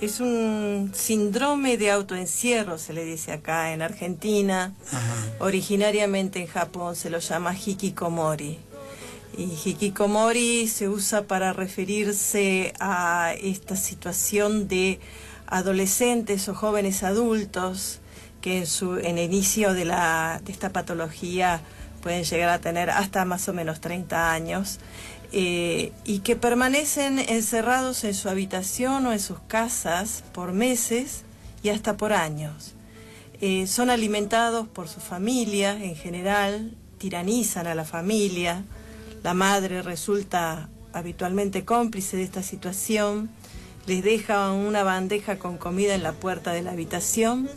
es un síndrome de autoencierro, se le dice acá en Argentina. Ajá. Originariamente en Japón se lo llama hikikomori. Y hikikomori se usa para referirse a esta situación de adolescentes o jóvenes adultos que en el inicio de esta patología pueden llegar a tener hasta más o menos 30 años, y que permanecen encerrados en su habitación o en sus casas por meses y hasta por años. Son alimentados por su familia en general, tiranizan a la familia, la madre resulta habitualmente cómplice de esta situación, les deja una bandeja con comida en la puerta de la habitación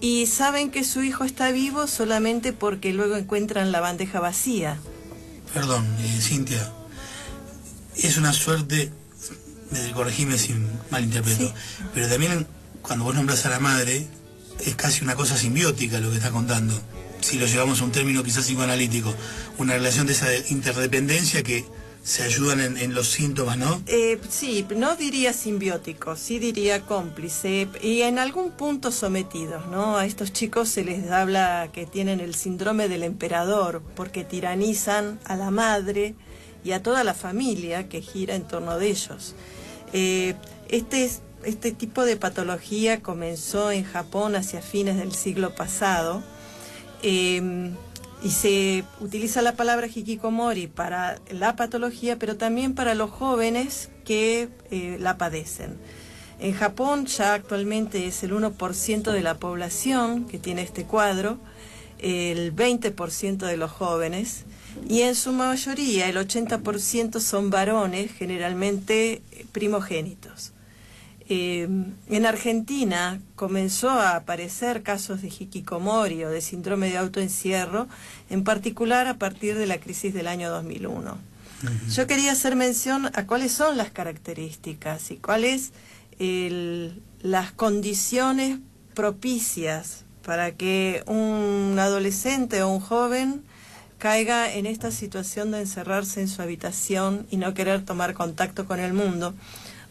y saben que su hijo está vivo solamente porque luego encuentran la bandeja vacía. Perdón, Cintia, es una suerte, corregime si malinterpreto, sí. Pero también cuando vos nombras a la madre, es casi una cosa simbiótica lo que está contando. Si lo llevamos a un término quizás psicoanalítico, una relación de esa interdependencia que se ayudan en los síntomas, ¿no? Sí, no diría simbiótico, sí diría cómplice, y en algún punto sometidos, ¿no? A estos chicos se les habla que tienen el síndrome del emperador, porque tiranizan a la madre y a toda la familia que gira en torno de ellos. Este tipo de patología comenzó en Japón hacia fines del siglo pasado, y se utiliza la palabra hikikomori para la patología, pero también para los jóvenes que la padecen. En Japón ya actualmente es el 1% de la población que tiene este cuadro, el 20% de los jóvenes, y en su mayoría el 80% son varones, generalmente primogénitos. En Argentina comenzó a aparecer casos de hikikomori o de síndrome de autoencierro, en particular a partir de la crisis del año 2001. Yo quería hacer mención a cuáles son las características y cuáles las condiciones propicias para que un adolescente o un joven caiga en esta situación de encerrarse en su habitación y no querer tomar contacto con el mundo,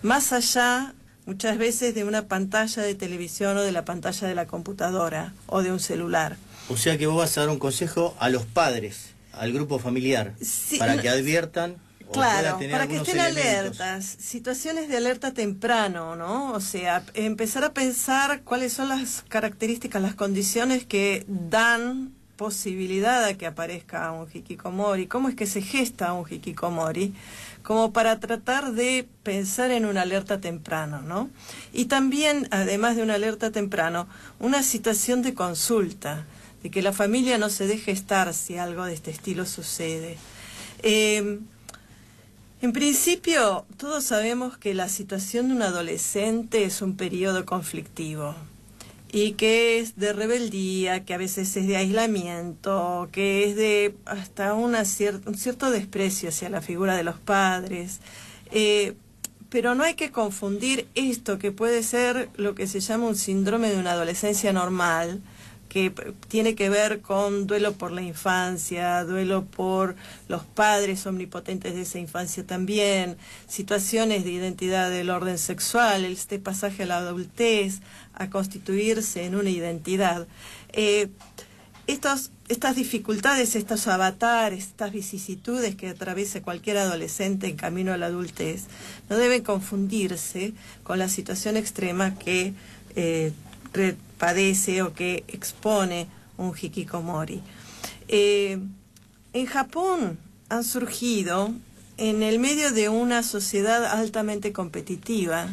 más allá muchas veces de una pantalla de televisión o de la pantalla de la computadora o de un celular. O sea que vos vas a dar un consejo a los padres, al grupo familiar, sí, para que adviertan. Claro, para que estén alertas, situaciones de alerta temprano, ¿no? O sea, empezar a pensar cuáles son las características, las condiciones que dan posibilidad a que aparezca un hikikomori, cómo es que se gesta un hikikomori, como para tratar de pensar en una alerta temprano, ¿no? Y también, además de una alerta temprano, una situación de consulta, de que la familia no se deje estar si algo de este estilo sucede. En principio, todos sabemos que la situación de un adolescente es un periodo conflictivo y que es de rebeldía, que a veces es de aislamiento, que es de hasta un cierto desprecio hacia la figura de los padres. Pero no hay que confundir esto, que puede ser lo que se llama un síndrome de una adolescencia normal, que tiene que ver con duelo por la infancia, duelo por los padres omnipotentes de esa infancia también, situaciones de identidad del orden sexual, este pasaje a la adultez, a constituirse en una identidad. Estas dificultades, estos avatares, estas vicisitudes que atraviesa cualquier adolescente en camino a la adultez, no deben confundirse con la situación extrema que padece o que expone un hikikomori. En Japón han surgido, en el medio de una sociedad altamente competitiva,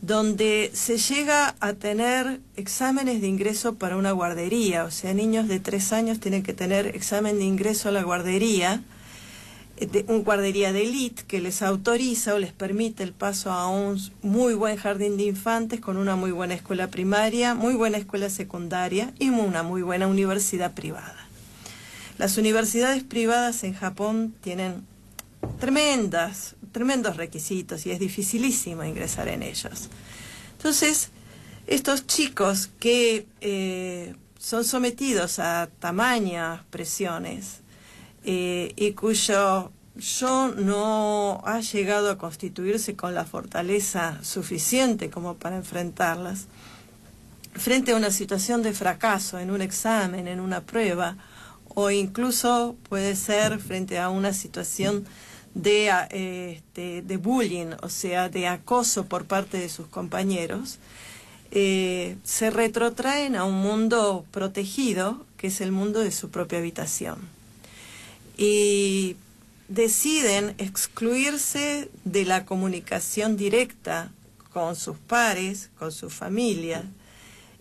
donde se llega a tener exámenes de ingreso para una guardería, o sea, niños de 3 años tienen que tener examen de ingreso a la guardería, un guardería de élite que les autoriza o les permite el paso a un muy buen jardín de infantes con una muy buena escuela primaria, muy buena escuela secundaria y una muy buena universidad privada. Las universidades privadas en Japón tienen tremendos requisitos y es dificilísimo ingresar en ellos. Entonces, estos chicos que son sometidos a tamañas presiones y cuyo yo no ha llegado a constituirse con la fortaleza suficiente como para enfrentarlas, frente a una situación de fracaso en un examen, en una prueba, o incluso puede ser frente a una situación de bullying, o sea, de acoso por parte de sus compañeros, se retrotraen a un mundo protegido, que es el mundo de su propia habitación. Y deciden excluirse de la comunicación directa con sus pares, con su familia,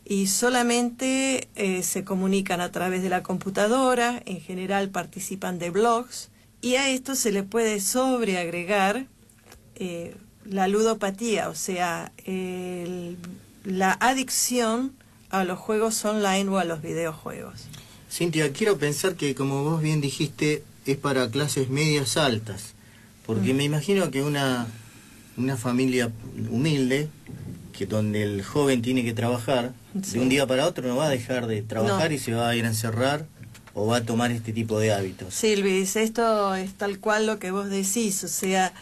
y solamente se comunican a través de la computadora. En general participan de blogs, y a esto se le puede sobreagregar la ludopatía, o sea, la adicción a los juegos online o a los videojuegos. Cintia, quiero pensar que, como vos bien dijiste, es para clases medias altas, porque me imagino que una familia humilde, que donde el joven tiene que trabajar, sí, de un día para otro no va a dejar de trabajar, no, y se va a ir a encerrar o va a tomar este tipo de hábitos. Sí, Luis, esto es tal cual lo que vos decís, o sea,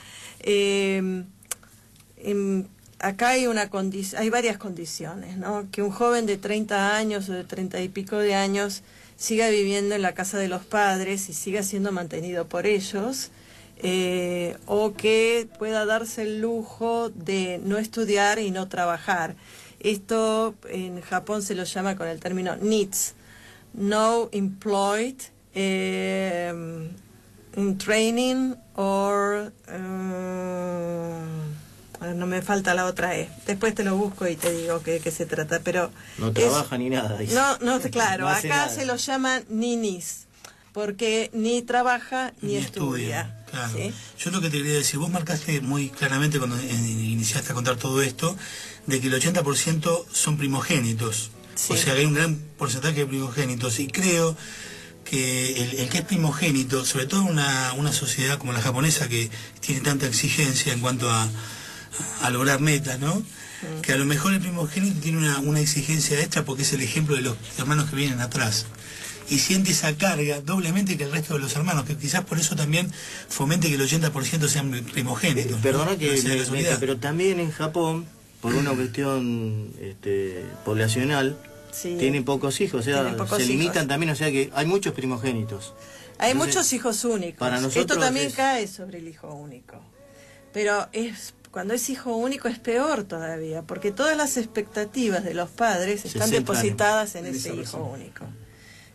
acá hay varias condiciones, ¿no? Que un joven de 30 años o de 30 y pico de años siga viviendo en la casa de los padres y siga siendo mantenido por ellos, o que pueda darse el lujo de no estudiar y no trabajar. Esto en Japón se lo llama con el término NEETs, No Employed in Training or... no me falta la otra E. Después te lo busco y te digo qué se trata, pero... No trabaja ni nada. Dice. No, claro, no acá nada. Se lo llaman ninis, porque ni trabaja ni estudia. Claro. ¿Sí? Yo lo que te quería decir, vos marcaste muy claramente cuando iniciaste a contar todo esto, de que el 80% son primogénitos. Sí. O sea, que hay un gran porcentaje de primogénitos, y creo que el que es primogénito, sobre todo en una sociedad como la japonesa, que tiene tanta exigencia en cuanto a lograr metas, ¿no? Que a lo mejor el primogénito tiene una exigencia extra porque es el ejemplo de los hermanos que vienen atrás, y siente esa carga doblemente que el resto de los hermanos, que quizás por eso también fomente que el 80% sean primogénitos. Perdona, ¿no? que pero también en Japón, por una cuestión poblacional, sí, tienen pocos hijos, o sea, se limitan también, o sea que hay muchos primogénitos. Hay muchos hijos únicos. Para nosotros esto también cae sobre el hijo único. Pero cuando es hijo único es peor todavía, porque todas las expectativas de los padres están depositadas en ese hijo único.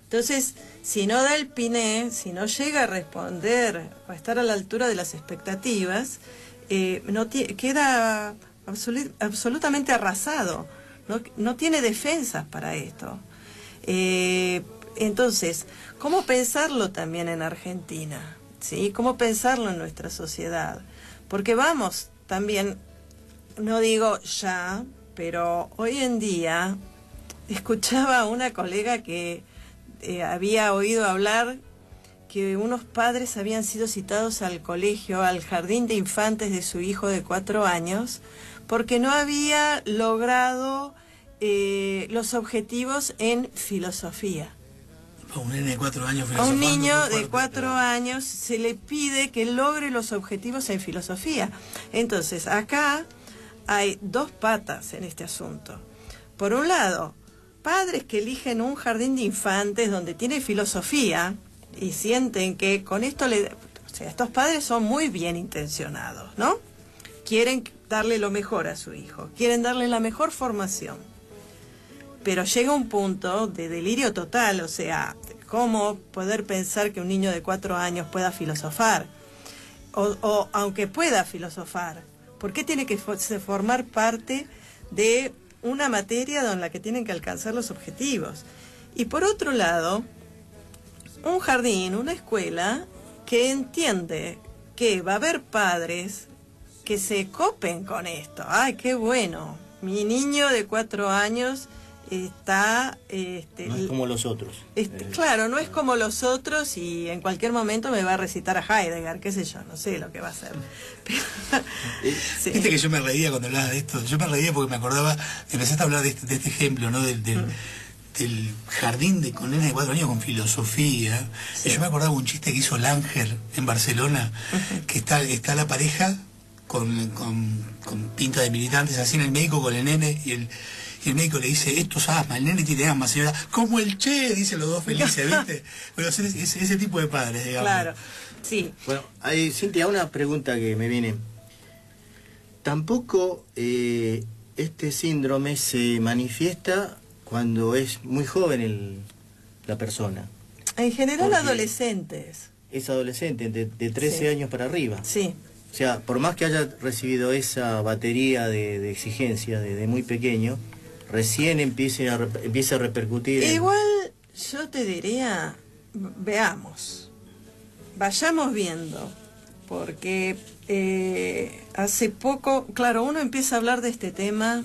Entonces, si no da el piné, si no llega a responder o a estar a la altura de las expectativas, queda absolutamente arrasado. No tiene defensas para esto. Entonces, ¿cómo pensarlo también en Argentina? ¿Sí? ¿Cómo pensarlo en nuestra sociedad? Porque vamos, también, no digo ya, pero hoy en día escuchaba a una colega que había oído hablar que unos padres habían sido citados al colegio, al jardín de infantes de su hijo de 4 años, porque no había logrado los objetivos en filosofía. A un nene de 4 años a un niño de 4 años se le pide que logre los objetivos en filosofía. Entonces, acá hay dos patas en este asunto. Por un lado, padres que eligen un jardín de infantes donde tiene filosofía y sienten que con esto o sea, estos padres son muy bien intencionados, ¿no? Quieren darle lo mejor a su hijo, quieren darle la mejor formación. Pero llega un punto de delirio total, o sea, ¿cómo poder pensar que un niño de 4 años pueda filosofar? O aunque pueda filosofar, ¿por qué tiene que formar parte de una materia en la que tienen que alcanzar los objetivos? Y por otro lado, un jardín, una escuela que entiende que va a haber padres que se copen con esto. ¡Ay, qué bueno! Mi niño de 4 años está... no es como los otros. Claro, no es como los otros, y en cualquier momento me va a recitar a Heidegger, qué sé yo, no sé lo que va a hacer. Pero, sí. Viste que yo me reía cuando hablaba de esto, yo me reía porque me acordaba, empezaste a hablar de este ejemplo, ¿no? del jardín con nenas de 4 años con filosofía. Sí. Yo me acordaba un chiste que hizo Langer en Barcelona, que está la pareja con pinta de militantes, así en el médico con el nene, y el médico le dice, esto es asma, el nene tiene asma, señora, como el Che, dicen los dos felices, ¿viste? Pero ese tipo de padres, digamos. Claro, sí. Bueno, Cintia, una pregunta que me viene. Tampoco este síndrome se manifiesta cuando es muy joven la persona. En general adolescentes. Es adolescente, de 13 sí. años para arriba. Sí. O sea, por más que haya recibido esa batería de exigencia desde muy pequeño, recién empieza a repercutir. Igual yo te diría, veamos, vayamos viendo, porque hace poco, claro, uno empieza a hablar de este tema,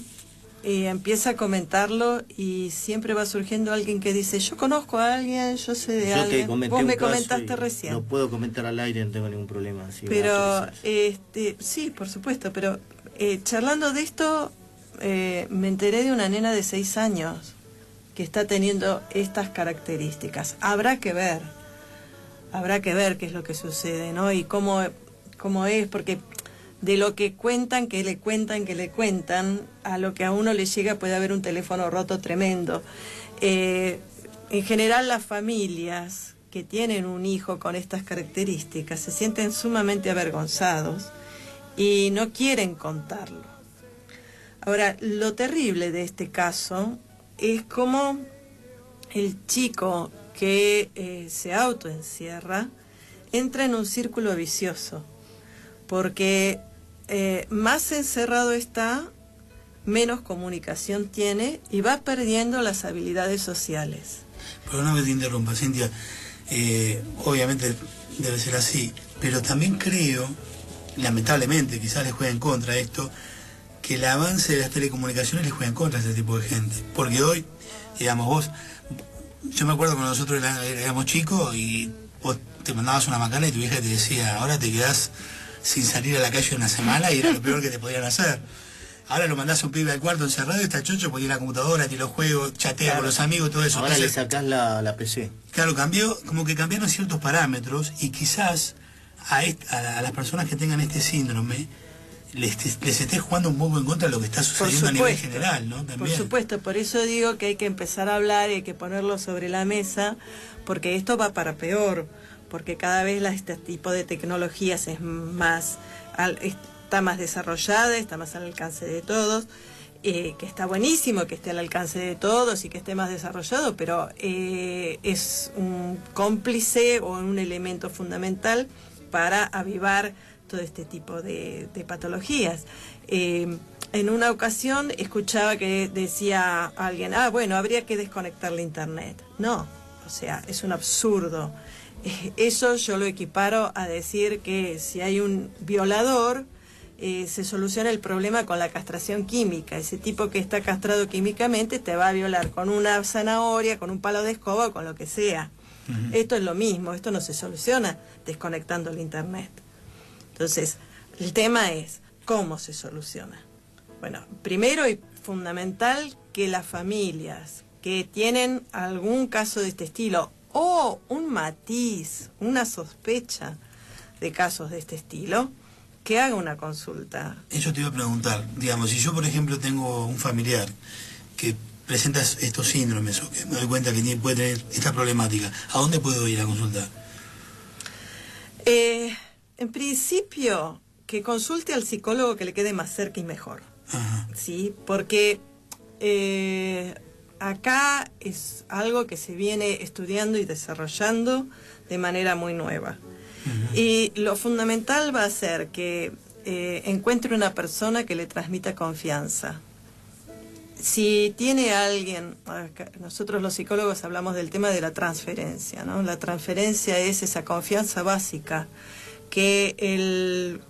empieza a comentarlo y siempre va surgiendo alguien que dice, yo conozco a alguien, yo sé de alguien, vos me comentaste recién. No puedo comentar al aire, no tengo ningún problema. Pero, sí, por supuesto, pero charlando de esto, me enteré de una nena de 6 años que está teniendo estas características. Habrá que ver qué es lo que sucede, ¿no? Y cómo es, porque de lo que cuentan, que le cuentan, a lo que a uno le llega puede haber un teléfono roto tremendo. En general las familias que tienen un hijo con estas características se sienten sumamente avergonzados y no quieren contarlo. Ahora, lo terrible de este caso es cómo el chico que se autoencierra entra en un círculo vicioso, porque más encerrado está, menos comunicación tiene y va perdiendo las habilidades sociales. Perdóname que te interrumpa, Cintia. Obviamente debe ser así, pero también creo, lamentablemente, quizás les juega en contra esto, que el avance de las telecomunicaciones les juega en contra a este tipo de gente. Porque hoy, digamos, yo me acuerdo cuando nosotros éramos chicos y vos te mandabas una macana y tu vieja te decía, ahora te quedás sin salir a la calle una semana y era lo peor que te podían hacer. Ahora lo mandás a un pibe al cuarto encerrado y está chocho porque tiene la computadora, tiene los juegos, chatea con los amigos, todo eso. Ahora entonces, le sacás la PC. Claro, como que cambiaron ciertos parámetros y quizás a las personas que tengan este síndrome les esté jugando un poco en contra de lo que está sucediendo a nivel general, ¿no? También. Por supuesto, por eso digo que hay que empezar a hablar y hay que ponerlo sobre la mesa, porque esto va para peor, porque cada vez este tipo de tecnologías está más desarrollada, está más al alcance de todos, que está buenísimo que esté al alcance de todos y que esté más desarrollado, pero es un cómplice o un elemento fundamental para avivar todo este tipo de patologías. En una ocasión escuchaba que decía alguien, bueno, habría que desconectar la internet. No, o sea, es un absurdo. Eso yo lo equiparo a decir que si hay un violador, se soluciona el problema con la castración química. Ese tipo que está castrado químicamente te va a violar con una zanahoria, con un palo de escoba o con lo que sea. Uh-huh. Esto es lo mismo, esto no se soluciona desconectando el internet. Entonces, el tema es, ¿cómo se soluciona? Bueno, primero y fundamental que las familias que tienen algún caso de este estilo o un matiz, una sospecha de casos de este estilo, que haga una consulta. Eso te iba a preguntar, digamos, si yo por ejemplo tengo un familiar que presenta estos síndromes o que me doy cuenta que puede tener esta problemática, ¿a dónde puedo ir a consultar? En principio, que consulte al psicólogo que le quede más cerca y mejor. Ajá. ¿Sí? Porque acá es algo que se viene estudiando y desarrollando de manera muy nueva. Uh-huh. Y lo fundamental va a ser que encuentre una persona que le transmita confianza. Si tiene alguien, nosotros los psicólogos hablamos del tema de la transferencia, ¿no? La transferencia es esa confianza básica que el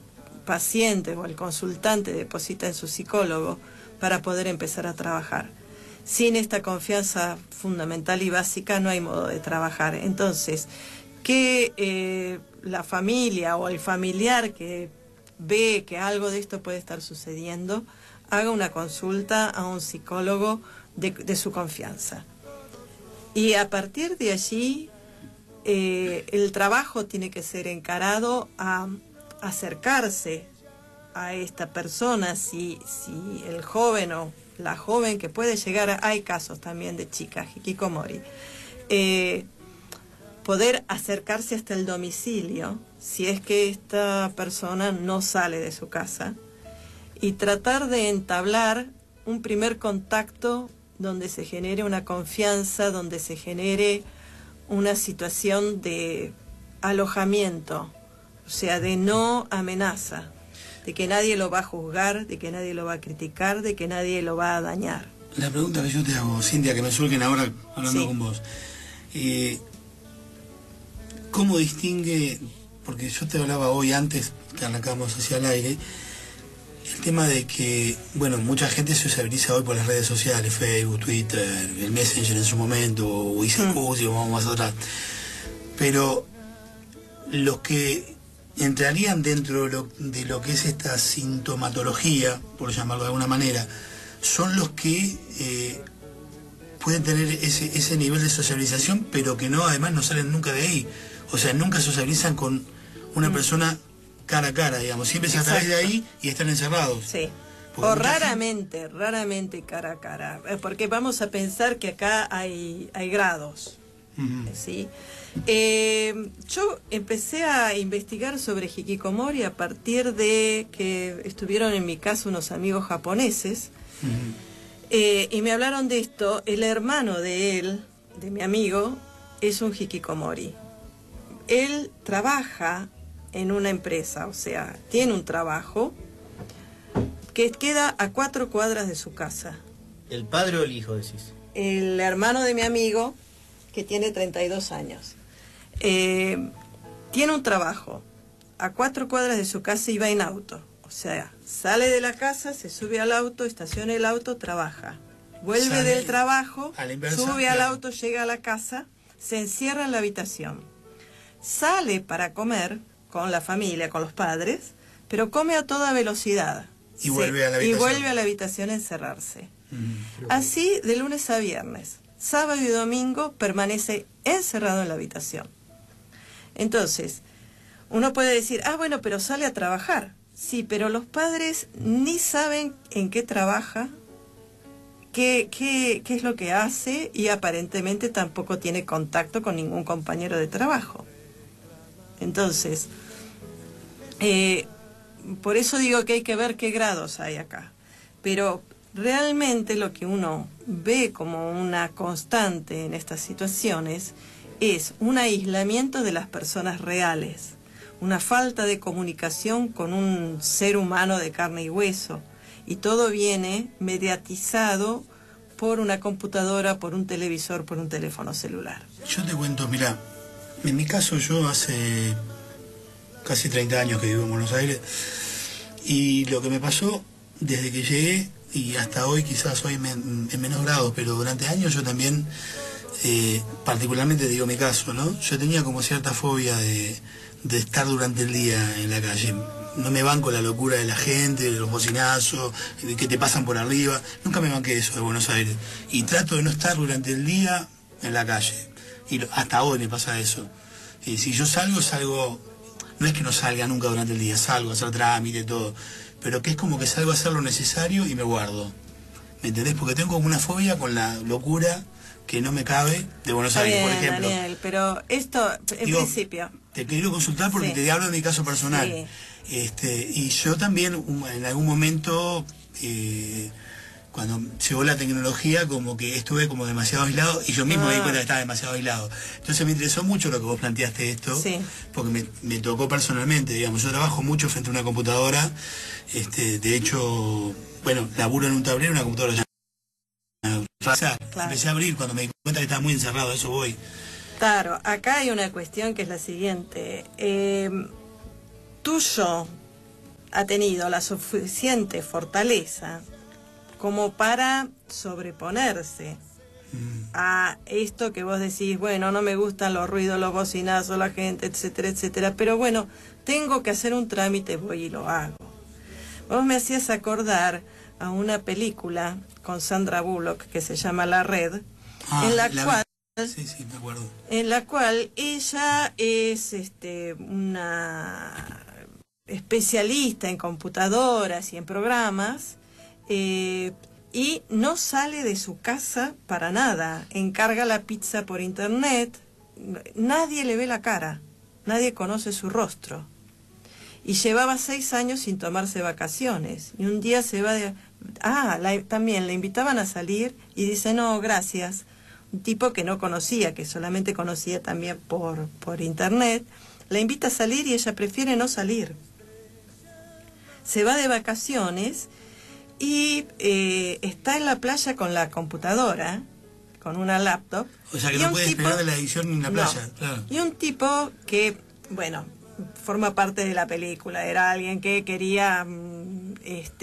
paciente o el consultante deposita en su psicólogo para poder empezar a trabajar. Sin esta confianza fundamental y básica no hay modo de trabajar. Entonces, que la familia o el familiar que ve que algo de esto puede estar sucediendo, haga una consulta a un psicólogo de su confianza. Y a partir de allí, el trabajo tiene que ser encarado a acercarse a esta persona, si el joven o la joven que puede llegar, hay casos también de chicas, hikikomori, poder acercarse hasta el domicilio, si es que esta persona no sale de su casa, y tratar de entablar un primer contacto donde se genere una confianza, donde se genere una situación de alojamiento, o sea, de no amenaza, de que nadie lo va a juzgar, de que nadie lo va a criticar, de que nadie lo va a dañar. La pregunta que yo te hago, Cintia, que me surgen ahora hablando con vos, ¿cómo distingue, porque yo te hablaba hoy antes que arrancamos hacia el aire, el tema de que, bueno, mucha gente se sociabiliza hoy por las redes sociales, Facebook, Twitter, el Messenger en su momento, o ICQ, vamos más atrás, pero los que entrarían dentro de lo que es esta sintomatología, por llamarlo de alguna manera, son los que pueden tener ese nivel de sociabilización, pero que no, además no salen nunca de ahí. O sea, nunca sociabilizan con una persona cara a cara, digamos. Siempre es a través de ahí y están encerrados. Sí. O raramente cara a cara. Porque vamos a pensar que acá hay grados. ¿Sí? Yo empecé a investigar sobre hikikomori a partir de que estuvieron en mi casa unos amigos japoneses, y me hablaron de esto. El hermano de él, de mi amigo, es un hikikomori. Él trabaja en una empresa, o sea, tiene un trabajo que queda a 4 cuadras de su casa. ¿El padre o el hijo, decís? El hermano de mi amigo, que tiene 32 años. Tiene un trabajo a 4 cuadras de su casa y va en auto. O sea, sale de la casa, se sube al auto, estaciona el auto, trabaja. Vuelve del trabajo, sube al auto, llega a la casa, se encierra en la habitación. Sale para comer con la familia, con los padres, pero come a toda velocidad. Y vuelve a la habitación. Y vuelve a la habitación a encerrarse. Así de lunes a viernes. Sábado y domingo permanece encerrado en la habitación. Entonces, uno puede decir, bueno, pero sale a trabajar. Sí, pero los padres ni saben en qué trabaja, qué es lo que hace, y aparentemente tampoco tiene contacto con ningún compañero de trabajo. Entonces, por eso digo que hay que ver qué grados hay acá. Pero realmente lo que uno ve como una constante en estas situaciones es un aislamiento de las personas reales, una falta de comunicación con un ser humano de carne y hueso, y todo viene mediatizado por una computadora, por un televisor, por un teléfono celular. Yo te cuento, mira, en mi caso yo hace casi 30 años que vivo en Buenos Aires, y lo que me pasó desde que llegué y hasta hoy, quizás hoy en menos grado, pero durante años yo también, particularmente digo mi caso, ¿no? Yo tenía como cierta fobia de estar durante el día en la calle. No me banco la locura de la gente, de los bocinazos, de que te pasan por arriba. Nunca me banqué eso de Buenos Aires. Y trato de no estar durante el día en la calle. Y hasta hoy me pasa eso. Y si yo salgo, no es que no salga nunca durante el día, salgo a hacer trámite, todo. Pero que es como que salgo a hacer lo necesario y me guardo. ¿Me entendés? Porque tengo como una fobia con la locura que no me cabe de Buenos Aires, por ejemplo. Daniel, pero esto, en principio... Te quiero consultar porque te hablo de mi caso personal. Y yo también, en algún momento, cuando llegó la tecnología, como que estuve como demasiado aislado, y yo mismo me di cuenta que estaba demasiado aislado. Entonces me interesó mucho lo que vos planteaste esto, porque me tocó personalmente, digamos. Yo trabajo mucho frente a una computadora, de hecho, bueno, laburo en un tablero, una computadora claro. Empecé a abrir cuando me di cuenta que estaba muy encerrado, a eso voy. Claro, acá hay una cuestión que es la siguiente. Tuyo ha tenido la suficiente fortaleza como para sobreponerse a esto que vos decís, bueno, no me gustan los ruidos, los bocinazos, la gente, etcétera, etcétera, pero bueno, tengo que hacer un trámite, voy y lo hago. Vos me hacías acordar a una película con Sandra Bullock que se llama La Red, en la cual Sí, sí, me acuerdo. En la cual ella es una especialista en computadoras y en programas, y no sale de su casa para nada. Encarga la pizza por internet, nadie le ve la cara, nadie conoce su rostro. Y llevaba 6 años sin tomarse vacaciones. Y un día se va de... también le invitaban a salir y dice, no, gracias. Un tipo que no conocía, que solamente conocía también por internet, la invita a salir y ella prefiere no salir. Se va de vacaciones y está en la playa con la computadora, con una laptop. O sea que no puede despegar de la edición ni en la playa. Claro. Y un tipo que, bueno, forma parte de la película, era alguien que quería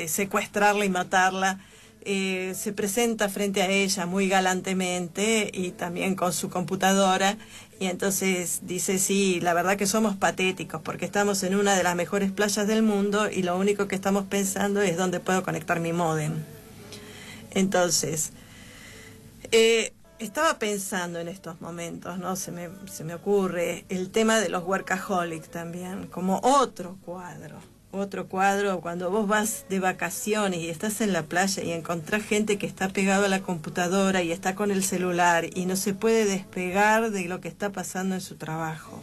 secuestrarla y matarla. Se presenta frente a ella muy galantemente y también con su computadora, y entonces dice, sí, la verdad que somos patéticos porque estamos en una de las mejores playas del mundo y lo único que estamos pensando es dónde puedo conectar mi módem. Entonces, estaba pensando en estos momentos, ¿no? Se me ocurre el tema de los workaholics también, como otro cuadro, cuando vos vas de vacaciones y estás en la playa y encontrás gente que está pegado a la computadora y está con el celular y no se puede despegar de lo que está pasando en su trabajo.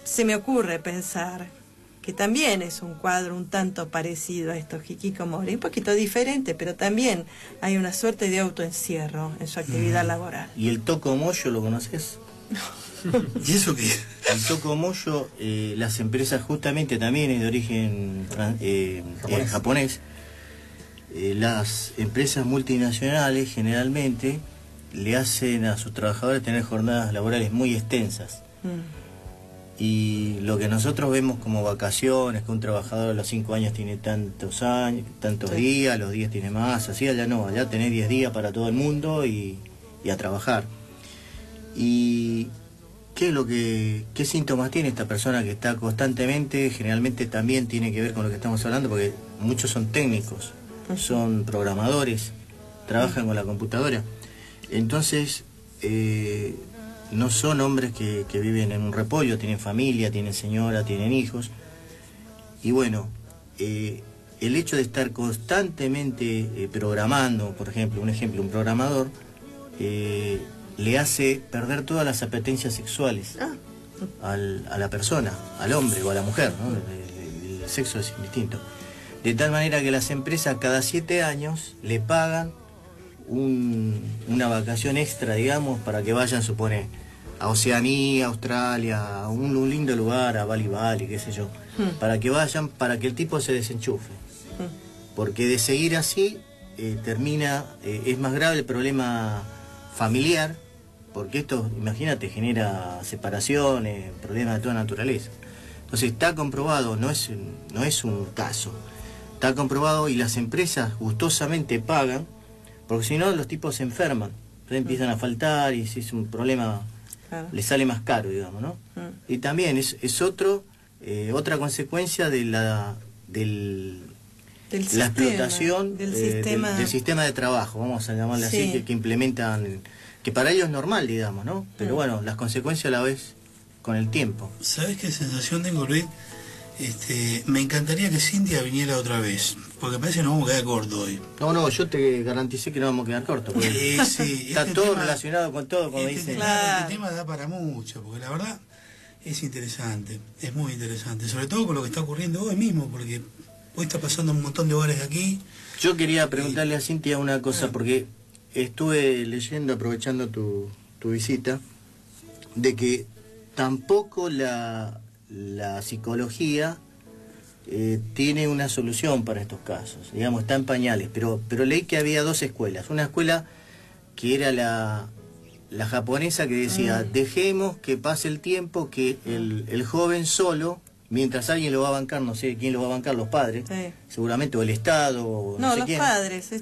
Se me ocurre pensar que también es un cuadro un tanto parecido a estos hikikomori, un poquito diferente, pero también hay una suerte de autoencierro en su actividad laboral. ¿Y el tokomoyo lo conoces? ¿Y eso qué? El tokomoyo, las empresas justamente también es de origen japonés. Las empresas multinacionales generalmente le hacen a sus trabajadores tener jornadas laborales muy extensas. Y lo que nosotros vemos como vacaciones, que un trabajador a los 5 años tiene tantos años, tantos días, a los 10 tiene más, así allá no, allá tenés 10 días para todo el mundo y a trabajar. Y ¿qué síntomas tiene esta persona que está constantemente? Generalmente también tiene que ver con lo que estamos hablando, porque muchos son técnicos, son programadores, trabajan con la computadora. Entonces, no son hombres que viven en un repollo, tienen familia, tienen señora, tienen hijos. Y bueno, el hecho de estar constantemente programando, por ejemplo, un programador, le hace perder todas las apetencias sexuales a la persona, al hombre o a la mujer, ¿no? El sexo es indistinto. De tal manera que las empresas cada 7 años le pagan una vacación extra, digamos, para que vayan, supone, a Oceanía, Australia, a un lindo lugar, a Bali Bali, qué sé yo, para que vayan, para que el tipo se desenchufe. Porque de seguir así, es más grave el problema familiar, porque esto, imagínate, genera separaciones, problemas de toda naturaleza. Entonces está comprobado, no es un caso, está comprobado, y las empresas gustosamente pagan, porque si no los tipos se enferman, entonces empiezan a faltar y si es un problema, les sale más caro, digamos, ¿no? Y también es otra consecuencia de la explotación del sistema de trabajo, vamos a llamarle así, que implementan, que para ellos es normal, digamos, ¿no? Pero bueno, las consecuencias a la vez con el tiempo. ¿Sabes qué sensación tengo, Luis? Me encantaría que Cintia viniera otra vez, porque parece que nos vamos a quedar cortos hoy. No, yo te garanticé que no vamos a quedar cortos, porque está todo tema, relacionado con todo, como dicen. Este tema da para mucho, porque la verdad es interesante, es muy interesante, sobre todo con lo que está ocurriendo hoy mismo, porque hoy está pasando en un montón de lugares de aquí. Yo quería preguntarle a Cintia una cosa, porque estuve leyendo, aprovechando tu visita, de que tampoco la psicología tiene una solución para estos casos, digamos, está en pañales, pero leí que había 2 escuelas. Una escuela que era la japonesa, que decía, dejemos que pase el tiempo, que el joven solo, mientras alguien lo va a bancar, no sé quién lo va a bancar, los padres, seguramente, o el Estado, no sé los quién. Padres,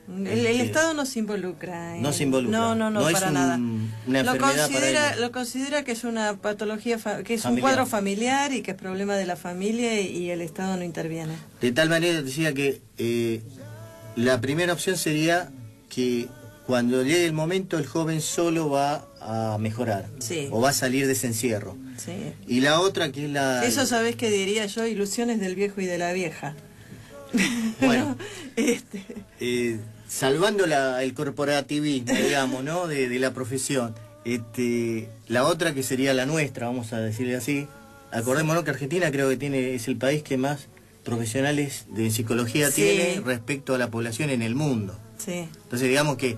el Estado no se involucra. No se involucra. No para nada. Una enfermedad para lo considera que es una patología, que es un cuadro familiar y que es problema de la familia, y el Estado no interviene. De tal manera decía que la primera opción sería que cuando llegue el momento el joven solo va a mejorar, sí, o va a salir de ese encierro. Sí. Y la otra que es la... Eso, ¿sabés qué diría yo? Ilusiones del viejo y de la vieja. Bueno, ¿no? Salvando el corporativismo, digamos, ¿no? De la profesión. La otra que sería la nuestra, vamos a decirle así. Acordémonos que Argentina creo que es el país que más profesionales de psicología sí, tiene respecto a la población en el mundo. Sí. Entonces digamos que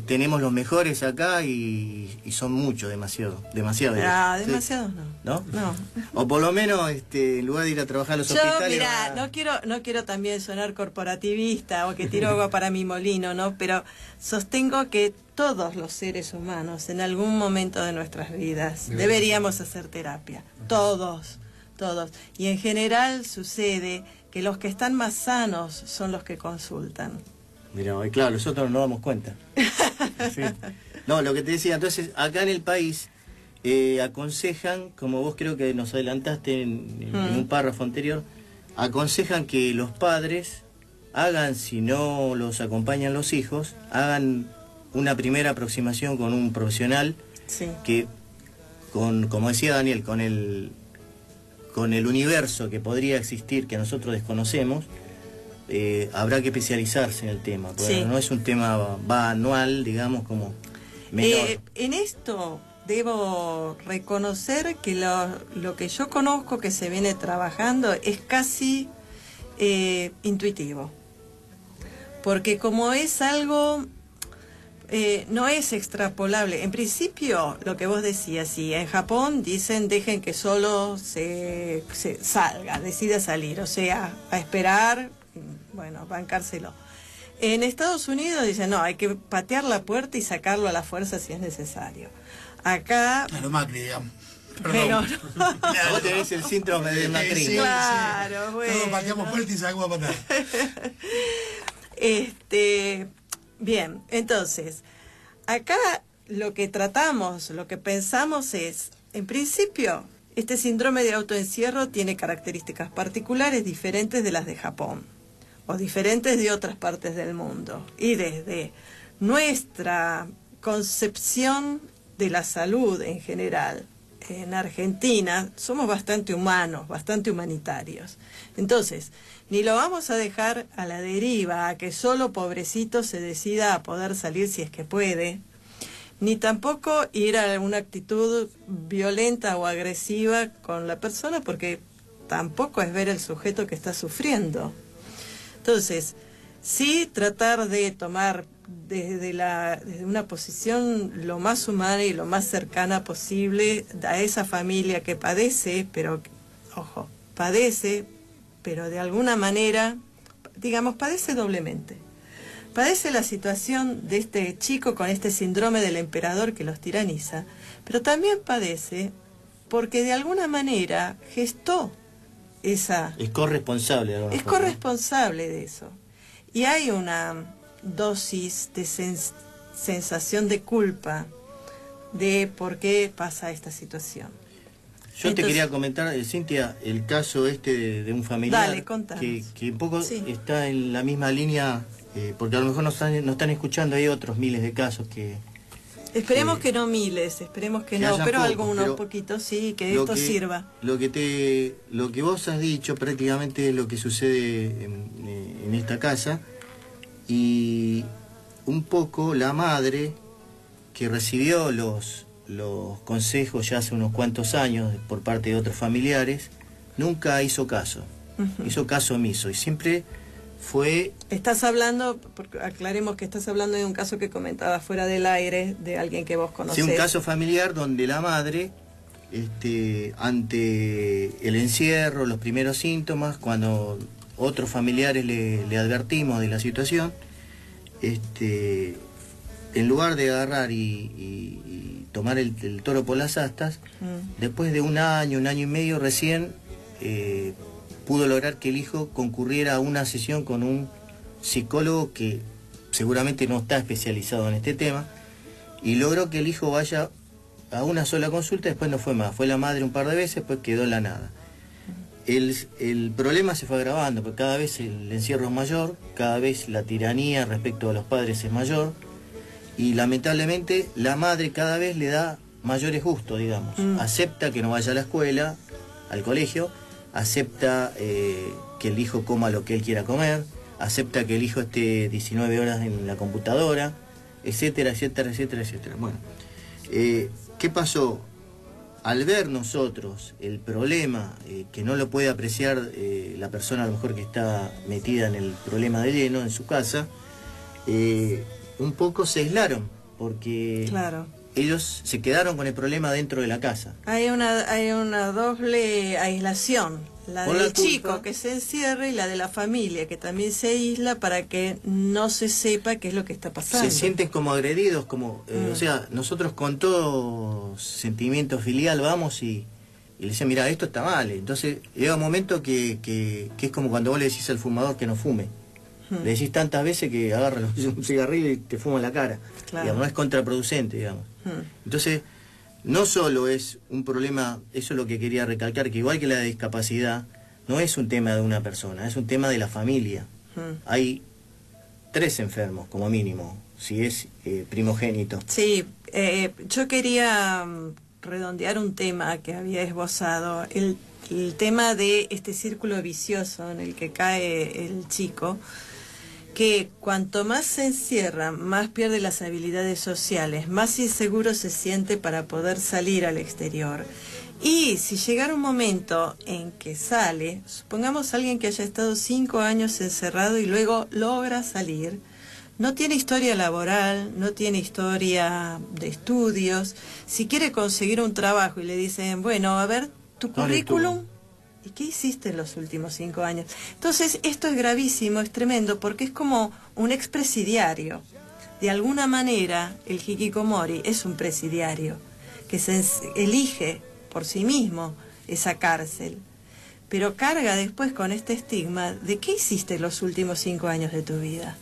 tenemos los mejores acá y son muchos, demasiado. Ah, ¿sí? demasiados no. ¿No? O por lo menos en lugar de ir a trabajar a los hospitales... Mirá, no quiero también sonar corporativista o que tiro agua para mi molino, ¿no? Pero sostengo que todos los seres humanos en algún momento de nuestras vidas deberíamos hacer terapia. Todos. Y en general sucede que los que están más sanos son los que consultan. Mirá, claro, nosotros no nos damos cuenta. Sí. No, lo que te decía, entonces, acá en el país aconsejan, como vos creo que nos adelantaste en un párrafo anterior, aconsejan que los padres hagan, si no los acompañan los hijos, hagan una primera aproximación con un profesional, sí, que, como decía Daniel, con el universo que podría existir, que nosotros desconocemos, habrá que especializarse en el tema, porque sí, no es un tema anual, digamos, como menor. En esto debo reconocer que lo que yo conozco que se viene trabajando es casi intuitivo, porque como es algo... no es extrapolable. En principio, lo que vos decías, si en Japón dicen dejen que solo se salga, decida salir, o sea, a esperar, bueno, bancárselo. En Estados Unidos dicen, no, hay que patear la puerta y sacarlo a la fuerza si es necesario. Acá... A lo Macri, digamos. Pero no. Vos tenés el síndrome de Macri. Sí, claro, bueno. Todos pateamos puerta y sacamos a patar. Bien, entonces, acá lo que tratamos, lo que pensamos es, en principio, este síndrome de autoencierro tiene características particulares diferentes de las de Japón, o diferentes de otras partes del mundo. Y desde nuestra concepción de la salud en general, en Argentina, somos bastante humanos, bastante humanitarios. Entonces, ni lo vamos a dejar a la deriva, a que solo pobrecito se decida a poder salir si es que puede, ni tampoco ir a una actitud violenta o agresiva con la persona, porque tampoco es ver el sujeto que está sufriendo. Entonces, sí tratar de tomar desde una posición lo más humana y lo más cercana posible a esa familia que padece, pero, ojo, padece, pero de alguna manera, digamos, padece doblemente. Padece la situación de este chico con este síndrome del emperador que los tiraniza, pero también padece porque de alguna manera gestó esa... Es corresponsable de alguna Es forma. corresponsable de eso. Y hay una dosis de sensación de culpa de por qué pasa esta situación. Yo te quería comentar, Cintia, el caso de un familiar. Dale, contanos. que un poco sí, está en la misma línea, porque a lo mejor nos están escuchando, hay otros miles de casos que... Esperemos que no miles, esperemos que no, pero pocos, algunos pero poquitos, sí, que esto sirva. Lo que vos has dicho prácticamente es lo que sucede en esta casa, y un poco la madre que recibió los consejos ya hace unos cuantos años por parte de otros familiares, nunca hizo caso, hizo caso omiso, y siempre fue... Estás hablando, porque aclaremos que estás hablando de un caso que comentabas fuera del aire, de alguien que vos conocés. Sí, un caso familiar donde la madre, ante el encierro, los primeros síntomas, cuando otros familiares le advertimos de la situación, en lugar de agarrar y tomar el toro por las astas, después de un año y medio recién pudo lograr que el hijo concurriera a una sesión con un psicólogo que seguramente no está especializado en este tema, y logró que el hijo vaya a una sola consulta. Después no fue más, fue la madre un par de veces, pues quedó en la nada. el problema se fue agravando, porque cada vez el encierro es mayor, cada vez la tiranía respecto a los padres es mayor, y lamentablemente la madre cada vez le da mayores gustos, digamos. Acepta que no vaya a la escuela, al colegio, acepta que el hijo coma lo que él quiera comer, acepta que el hijo esté 19 horas en la computadora, etcétera, etcétera, etcétera, etcétera. Bueno, ¿qué pasó? Al ver nosotros el problema, que no lo puede apreciar la persona a lo mejor que está metida en el problema de lleno en su casa, un poco se aislaron, porque Claro. ellos se quedaron con el problema dentro de la casa. Hay una doble aislación, la Por del la culpa. chico que se encierra y la de la familia que también se aísla para que no se sepa qué es lo que está pasando. Se sienten como agredidos, como o sea, nosotros con todo sentimiento filial vamos y le dicen, mira, esto está mal. Entonces llega un momento que es como cuando vos le decís al fumador que no fume. Le decís tantas veces que agarra un cigarrillo y te fuma en la cara. Claro. Digamos, no es contraproducente, digamos. Entonces, no solo es un problema, eso es lo que quería recalcar, que igual que la discapacidad, no es un tema de una persona, es un tema de la familia. Hay 3 enfermos, como mínimo, si es primogénito. Sí, yo quería redondear un tema que había esbozado, el tema de este círculo vicioso en el que cae el chico, que cuanto más se encierra, más pierde las habilidades sociales, más inseguro se siente para poder salir al exterior. Y si llegara un momento en que sale, supongamos alguien que haya estado 5 años encerrado y luego logra salir, no tiene historia laboral, no tiene historia de estudios, si quiere conseguir un trabajo y le dicen, bueno, a ver, tu currículum, ¿y qué hiciste en los últimos 5 años? Entonces, esto es gravísimo, es tremendo, porque es como un expresidiario. De alguna manera, el hikikomori es un presidiario, que se elige por sí mismo esa cárcel, pero carga después con este estigma de ¿qué hiciste en los últimos 5 años de tu vida?